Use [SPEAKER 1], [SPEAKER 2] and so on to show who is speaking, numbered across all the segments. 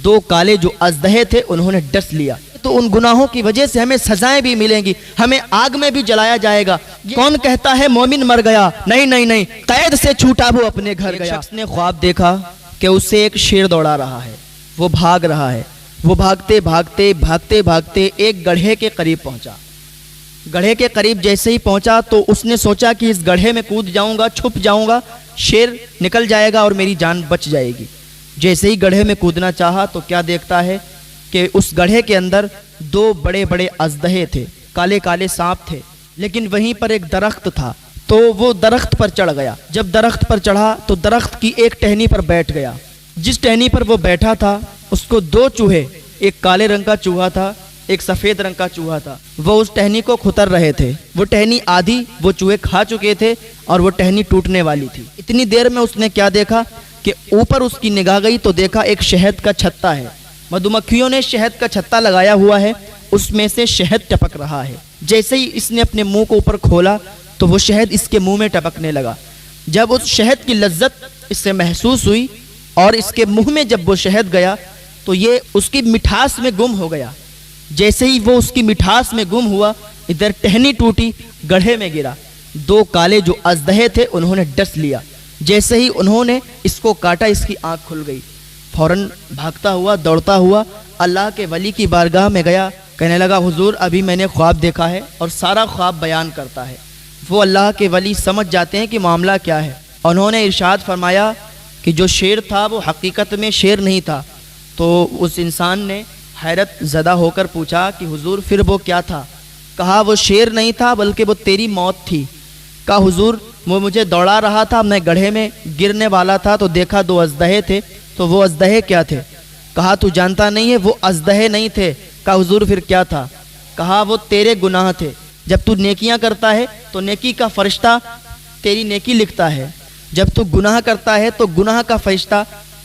[SPEAKER 1] دو کالے جو اژدہے تھے انہوں نے ڈس لیا، تو ان گناہوں کی وجہ سے ہمیں سزائیں بھی ملیں گی، ہمیں آگ میں بھی جلایا جائے گا۔ کون کہتا ہے مومن مر گیا؟ نہیں نہیں نہیں، قید سے چھوٹا وہ اپنے گھر گیا۔ ایک شخص نے خواب دیکھا کہ اس سے ایک شیر دوڑا رہا ہے، وہ بھاگ رہا ہے، وہ بھاگتے بھاگتے بھاگتے بھاگتے ایک گڑھے کے قریب پہنچا۔ گڑھے کے قریب جیسے ہی پہنچا تو اس نے سوچا کہ اس گڑھے میں کود جاؤں گا، چھپ جاؤں گا، شیر نکل جائے گا اور میری جان بچ جائے گی۔ جیسے ہی گڑھے میں کودنا چاہا تو کیا دیکھتا ہے کہ اس گڑھے کے اندر دو بڑے بڑے اژدہے تھے، کالے کالے سانپ تھے، لیکن وہیں پر ایک درخت تھا، تو وہ درخت پر چڑھ گیا۔ جب درخت پر چڑھا تو درخت کی ایک ٹہنی پر بیٹھ گیا۔ جس ٹہنی پر وہ بیٹھا تھا اس کو دو چوہے، ایک کالے رنگ کا چوہا تھا، ایک سفید رنگ کا چوہا تھا، وہ اس ٹہنی کو کھتر رہے تھے۔ وہ ٹہنی آدھی وہ چوہے کھا چکے تھے اور وہ ٹہنی ٹوٹنے والی تھی۔ اتنی دیر میں اس نے کیا دیکھا کہ اوپر اس کی نگاہ گئی تو دیکھا ایک شہد کا چھتا ہے، مدھو مکھیوں نے شہد کا چھتا لگایا ہوا ہے، اس میں سے شہد ٹپک رہا ہے۔ جیسے ہی اس نے اپنے منہ کو اوپر کھولا تو وہ شہد اس کے منہ میں ٹپکنے لگا۔ جب اس شہد کی لذت اس سے محسوس ہوئی اور اس کے منہ میں جب وہ شہد گیا تو یہ اس کی مٹھاس میں گم ہو گیا۔ جیسے ہی وہ اس کی مٹھاس میں گم ہوا، ادھر ٹہنی ٹوٹی، گڑھے میں گرا۔ دو کالے جو اژدہے تھے انہوں نے ڈس لیا۔ جیسے ہی انہوں نے اس کو کاٹا، اس کی آنکھ کھل گئی۔ فوراً بھاگتا ہوا دوڑتا ہوا اللہ کے ولی کی بارگاہ میں گیا، کہنے لگا حضور ابھی میں نے خواب دیکھا ہے، اور سارا خواب بیان کرتا ہے۔ وہ اللہ کے ولی سمجھ جاتے ہیں کہ معاملہ کیا ہے۔ انہوں نے ارشاد فرمایا کہ جو شیر تھا وہ حقیقت میں شیر نہیں تھا۔ تو اس انسان نے حیرت زدہ ہو کر پوچھا کہ حضور پھر وہ کیا تھا؟ کہا وہ شیر نہیں تھا بلکہ وہ تیری موت تھی۔ کہا حضور وہ مجھے دوڑا رہا تھا، میں گڑھے میں گرنے والا تھا تو دیکھا دو اژدہے تھے، تو وہ اژدہے کیا تھے؟ کہا تو جانتا نہیں ہے، وہ اژدہے نہیں تھے۔ کہا حضور پھر کیا تھا؟ کہا وہ تیرے گناہ تھے۔ جب تو نیکیاں کرتا ہے تو نیکی کا فرشتہ تیری نیکی لکھتا ہے، جب تو گناہ کرتا ہے تو گناہ کا فرشتہ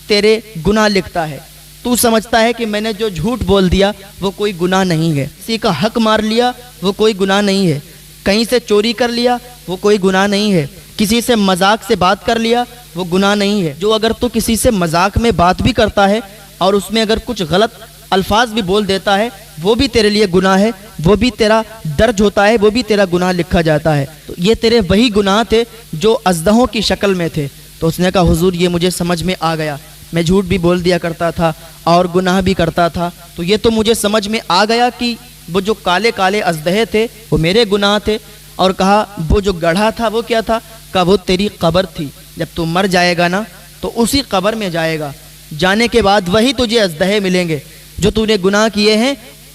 [SPEAKER 1] تیرے گناہ لکھتا ہے۔ تو سمجھتا ہے کہ میں نے جو جھوٹ بول دیا وہ کوئی گناہ نہیں ہے، کسی کا حق مار لیا وہ کوئی گناہ نہیں ہے، کہیں سے چوری کر لیا وہ کوئی گناہ نہیں ہے، کسی سے مذاق سے بات کر لیا وہ گناہ نہیں ہے۔ جو اگر تو کسی سے مذاق میں بات بھی کرتا ہے اور اس میں اگر کچھ غلط الفاظ بھی بول دیتا ہے وہ بھی تیرے لیے گناہ ہے، وہ بھی تیرا درج ہوتا ہے، وہ بھی تیرا گناہ لکھا جاتا ہے۔ تو یہ تیرے وہی گناہ تھے جو اژدہوں کی شکل میں تھے۔ تو اس نے کہا حضور یہ مجھے سمجھ میں آ گیا، میں جھوٹ بھی بول دیا کرتا تھا اور گناہ بھی کرتا تھا، تو یہ تو مجھے سمجھ میں آ گیا کہ وہ جو کالے کالے اژدہے تھے وہ میرے گناہ تھے۔ اور کہا وہ جو گڑھا تھا وہ کیا تھا؟ کہا وہ تیری قبر تھی، جب تو مر جائے گا نا تو اسی قبر میں جائے گا، جانے کے بعد وہی تجھے اژدہے ملیں گے جو تو نے گناہ کیے ہیں۔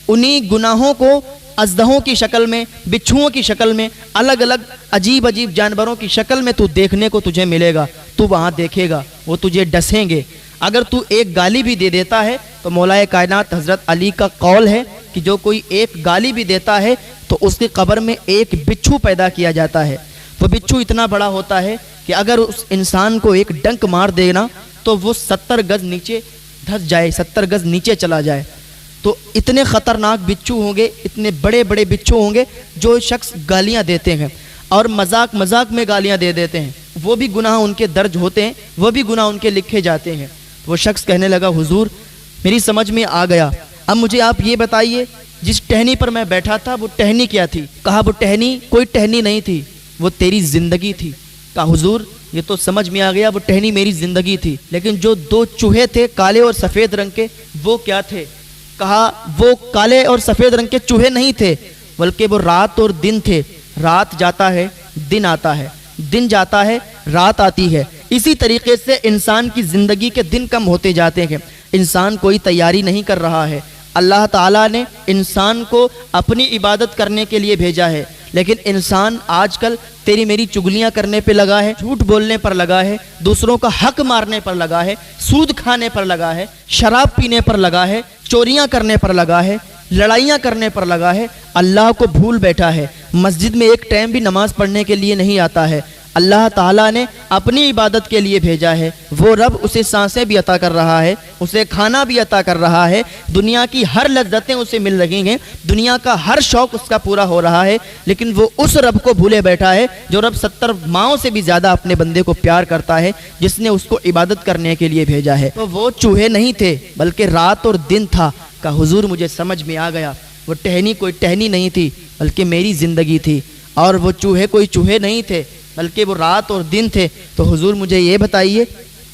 [SPEAKER 1] انہی گناہوں کو اژدہوں کی شکل میں، بچھوؤں کی شکل میں، الگ الگ عجیب عجیب جانوروں کی شکل میں تو دیکھنے کو تجھے ملے گا۔ تو وہاں دیکھے گا وہ تجھے ڈسیں گے۔ اگر تو ایک گالی بھی دے دیتا ہے تو مولا کائنات حضرت علی کا قول ہے کہ جو کوئی ایک گالی بھی دیتا ہے تو اس کی قبر میں ایک بچھو پیدا کیا جاتا ہے۔ وہ بچھو اتنا بڑا ہوتا ہے کہ اگر اس انسان کو ایک ڈنک مار دینا تو وہ 70 گز نیچے دھس جائے، 70 گز نیچے چلا جائے۔ تو اتنے خطرناک بچھو ہوں گے، اتنے بڑے بڑے بچھو ہوں گے جو شخص گالیاں دیتے ہیں اور مذاق مذاق میں گالیاں دے دیتے ہیں، وہ بھی گناہ ان کے درج ہوتے ہیں، وہ بھی گناہ ان کے لکھے جاتے ہیں۔ وہ شخص کہنے لگا حضور میری سمجھ میں آ گیا، اب مجھے آپ یہ بتائیے جس ٹہنی پر میں بیٹھا تھا وہ ٹہنی کیا تھی؟ کہا وہ ٹہنی کوئی ٹہنی نہیں تھی، وہ تیری زندگی تھی۔ کہا حضور یہ تو سمجھ میں آ گیا، وہ ٹہنی میری زندگی تھی، لیکن جو دو چوہے تھے کالے اور سفید رنگ کے وہ کیا تھے؟ کہا وہ کالے اور سفید رنگ کے چوہے نہیں تھے بلکہ وہ رات اور دن تھے۔ رات جاتا ہے دن آتا ہے، دن جاتا ہے رات آتی ہے۔ اسی طریقے سے انسان کی زندگی کے دن کم ہوتے جاتے ہیں۔ انسان کوئی تیاری نہیں کر رہا ہے، اللہ تعالیٰ نے انسان کو اپنی عبادت کرنے کے لیے بھیجا ہے، لیکن انسان آج کل تیری میری چگلیاں کرنے پہ لگا ہے، جھوٹ بولنے پر لگا ہے، دوسروں کا حق مارنے پر لگا ہے، سود کھانے پر لگا ہے، شراب پینے پر لگا ہے، چوریاں کرنے پر لگا ہے، لڑائیاں کرنے پر لگا ہے، اللہ کو بھول بیٹھا ہے، مسجد میں ایک ٹائم بھی نماز پڑھنے کے لیے نہیں آتا ہے، اللہ تعالیٰ نے اپنی عبادت کے لیے بھیجا ہے۔ وہ رب اسے سانسیں بھی عطا کر رہا ہے، اسے کھانا بھی عطا کر رہا ہے، دنیا کی ہر لذتیں اسے مل رہی ہیں، دنیا کا ہر شوق اس کا پورا ہو رہا ہے، لیکن وہ اس رب کو بھولے بیٹھا ہے جو رب 70 ماؤں سے بھی زیادہ اپنے بندے کو پیار کرتا ہے، جس نے اس کو عبادت کرنے کے لیے بھیجا ہے۔ تو وہ چوہے نہیں تھے بلکہ رات اور دن تھا۔ کہ حضور مجھے سمجھ میں آ گیا، وہ ٹہنی کوئی ٹہنی نہیں تھی بلکہ میری زندگی تھی، اور وہ چوہے کوئی چوہے نہیں تھے بلکہ وہ رات اور دن تھے۔ تو حضور مجھے یہ بتائیے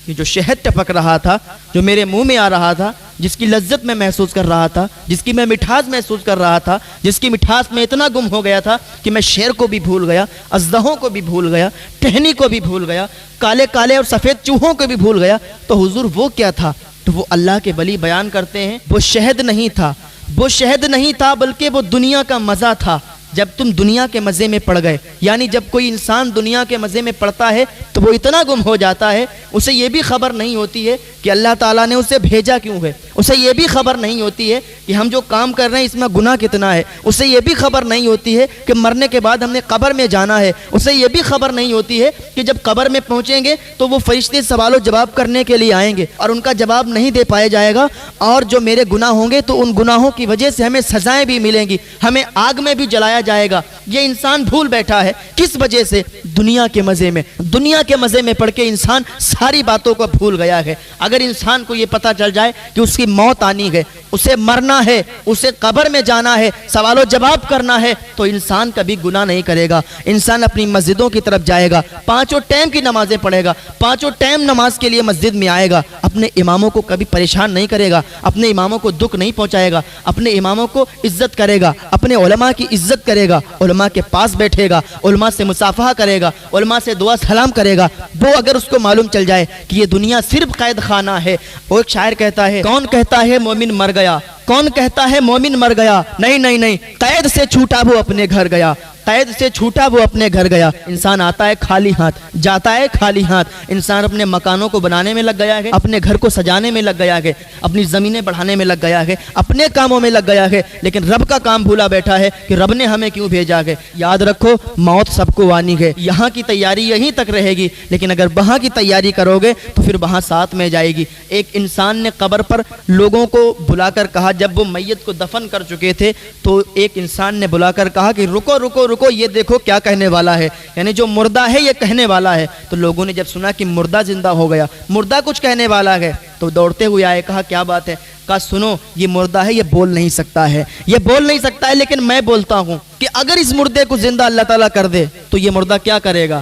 [SPEAKER 1] کہ جو شہد ٹپک رہا تھا، جو میرے منہ میں آ رہا تھا، جس کی لذت میں محسوس کر رہا تھا، جس کی میں مٹھاس محسوس کر رہا تھا، جس کی مٹھاس میں اتنا گم ہو گیا تھا کہ میں شیر کو بھی بھول گیا، اژدہوں کو بھی بھول گیا، ٹہنی کو بھی بھول گیا، کالے کالے اور سفید چوہوں کو بھی بھول گیا، تو حضور وہ کیا تھا؟ تو وہ اللہ کے ولی بیان کرتے ہیں وہ شہد نہیں تھا، وہ شہد نہیں تھا بلکہ وہ دنیا کا مزہ تھا۔ جب تم دنیا کے مزے میں پڑ گئے، یعنی جب کوئی انسان دنیا کے مزے میں پڑتا ہے تو وہ اتنا گم ہو جاتا ہے، اسے یہ بھی خبر نہیں ہوتی ہے کہ اللہ تعالیٰ نے اسے بھیجا کیوں ہے، اسے یہ بھی خبر نہیں ہوتی ہے کہ ہم جو کام کر رہے ہیں اس میں گناہ کتنا ہے، اسے یہ بھی خبر نہیں ہوتی ہے کہ مرنے کے بعد ہم نے قبر میں جانا ہے، اسے یہ بھی خبر نہیں ہوتی ہے کہ جب قبر میں پہنچیں گے تو وہ فرشتے سوال و جواب کرنے کے لیے آئیں گے اور ان کا جواب نہیں دے پایا جائے گا، اور جو میرے گناہ ہوں گے تو ان گناہوں کی وجہ سے ہمیں سزائیں بھی ملیں گی، ہمیں آگ میں بھی جلایا جائے گا۔ یہ انسان بھول بیٹھا ہے، کس وجہ سے؟ دنیا کے مزے میں، دنیا کے مزے میں پڑھ کے انسان ساری باتوں کو بھول گیا ہے۔ اگر انسان کو یہ پتہ چل جائے کہ اس کی موت آنی ہے، اسے مرنا ہے، اسے قبر میں جانا ہے، سوال و جواب کرنا ہے، تو انسان کبھی گناہ نہیں کرے گا، انسان اپنی مسجدوں کی طرف جائے گا، 5 ٹائم کی نمازیں پڑھے گا، 5 ٹائم نماز کے لیے مسجد میں آئے گا، اپنے اماموں کو کبھی پریشان نہیں کرے گا، اپنے اماموں کو دکھ نہیں پہنچائے گا، اپنے اماموں کو عزت کرے گا، اپنے علماء کی عزت کرے گا، علماء کے پاس بیٹھے گا، علماء سے مصافحہ کرے گا، علماء سے دعا سلام کرے گا۔ وہ اگر اس کو معلوم چل جائے کہ یہ دنیا صرف قید خانہ ہے، وہ ایک شاعر کہتا ہے، کون کہتا ہے مومن مر گیا، کون کہتا ہے مومن مر گیا، نہیں نہیں نہیں، قید سے چھوٹا وہ اپنے گھر گیا، قید سے چھوٹا وہ اپنے گھر گیا۔ انسان آتا ہے خالی ہاتھ، جاتا ہے خالی ہاتھ، انسان اپنے مکانوں کو بنانے میں لگ گیا ہے، اپنے گھر کو سجانے میں لگ گیا ہے، اپنی زمینیں بڑھانے میں لگ گیا ہے، اپنے کاموں میں لگ گیا ہے، لیکن رب کا کام بھولا بیٹھا ہے کہ رب نے ہمیں کیوں بھیجا ہے۔ یاد رکھو موت سب کو آنی ہے، یہاں کی تیاری یہیں تک رہے گی، لیکن اگر وہاں کی تیاری کرو گے تو پھر وہاں ساتھ میں جائے گی۔ ایک انسان نے قبر پر لوگوں کو بلا کر کہا، جب وہ میت کو دفن کر چکے تھے تو ایک انسان نے بلا کر کہا کہ رکو رکو رکو، یہ دیکھو کیا کہنے والا ہے، یعنی جو مردہ ہے یہ کہنے والا ہے۔ تو لوگوں نے جب سنا کہ مردہ زندہ ہو گیا، مردہ کچھ کہنے والا ہے، تو دوڑتے ہوئے آئے، کہا کیا بات ہے؟ کہا سنو، یہ مردہ ہے، یہ بول نہیں سکتا ہے، یہ بول نہیں سکتا ہے، لیکن میں بولتا ہوں کہ اگر اس مردے کو زندہ اللہ تعالیٰ کر دے تو یہ مردہ کیا کرے گا؟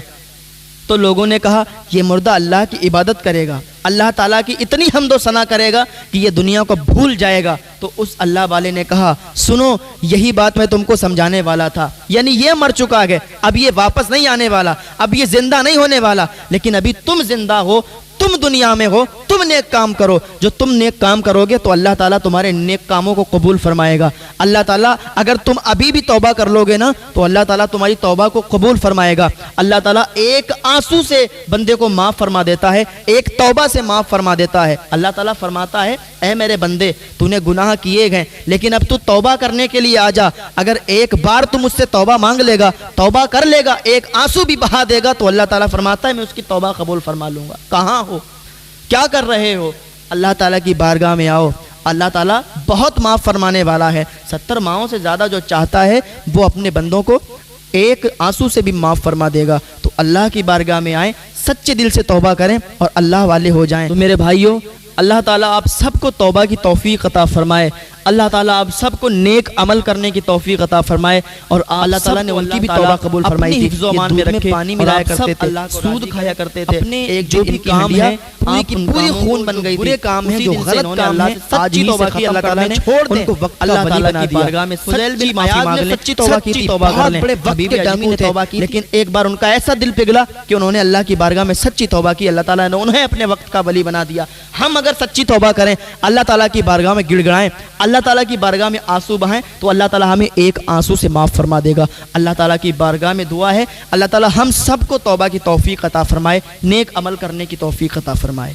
[SPEAKER 1] تو لوگوں نے کہا یہ مردہ اللہ کی عبادت کرے گا، اللہ تعالیٰ کی اتنی حمد و ثنا کرے گا کہ یہ دنیا کو بھول جائے گا۔ تو اس اللہ والے نے کہا سنو، یہی بات میں تم کو سمجھانے والا تھا، یعنی یہ مر چکا ہے، اب یہ واپس نہیں آنے والا، اب یہ زندہ نہیں ہونے والا، لیکن ابھی تم زندہ ہو، تم دنیا میں ہو، تم نیک کام کرو، جو تم نیک کام کرو گے تو اللہ تعالیٰ تمہارے نیک کاموں کو قبول فرمائے گا۔ اللہ تعالیٰ اگر تم ابھی بھی توبہ کر لو گے نا تو اللہ تعالیٰ تمہاری توبہ کو قبول فرمائے گا۔ اللہ تعالیٰ ایک آنسو سے بندے کو معاف فرما دیتا ہے، ایک توبہ سے معاف فرما دیتا ہے۔ اللہ تعالیٰ فرماتا ہے اے میرے بندے، تو نے گناہ کیے گئے لیکن اب تو توبہ کرنے کے لیے آ جا، اگر ایک بار تم اس سے توبہ مانگ لے گا، توبہ کر لے گا، ایک آنسو بھی بہا دے گا تو اللہ تعالیٰ فرماتا ہے میں اس کی توبہ قبول فرما لوں گا۔ کہاں ہو؟ کیا کر رہے ہو؟ اللہ تعالیٰ کی بارگاہ میں آؤ، اللہ تعالیٰ بہت معاف فرمانے والا ہے۔ 70 ماہوں سے زیادہ جو چاہتا ہے وہ اپنے بندوں کو ایک آنسو سے بھی معاف فرما دے گا۔ تو اللہ کی بارگاہ میں آئیں، سچے دل سے توبہ کریں اور اللہ والے ہو جائیں۔ تو میرے بھائیوں، اللہ تعالیٰ آپ سب کو توبہ کی توفیق عطا فرمائے، اللہ تعالیٰ آپ سب کو نیک عمل کرنے کی توفیق عطا فرمائے، اور اللہ تعالیٰ نے ان کی بھی توبہ قبول فرمائی تھی۔ حفظ و امان میں رکھے، پانی ملایا کرتے تھے، سود کھایا کرتے تھے، ایک جو بھی کام ہے پوری کی پوری خون بن گئی، برے کام ہیں جو غلط کام ہیں، سچی توبہ کی اللہ تعالیٰ نے چھوڑ دیں، ان کو وقت کا ولی بنا دیا۔ بارگاہ میں فضیل بن عیاض نے سچی توبہ کی تھی، بہت بڑے وقت کے ڈاکو تھے، لیکن ایک بار ان کا ایسا دل پگھلا کہ انہوں نے اللہ کی بارگاہ میں سچی توبہ کی، اللہ تعالیٰ نے انہیں اپنے وقت کا ولی بنا دیا۔ ہم اگر سچی توبہ کریں، اللہ تعالیٰ کی بارگاہ میں گڑ گڑائیں، اللہ تعالیٰ کی بارگاہ میں آنسو بہائیں، تو اللہ تعالیٰ ہمیں ایک آنسو سے معاف فرما دے گا۔ اللہ تعالیٰ کی بارگاہ میں دعا ہے اللہ تعالیٰ ہم سب کو توبہ کی توفیق عطا فرمائے، نیک عمل کرنے کی توفیق عطا فرمائے۔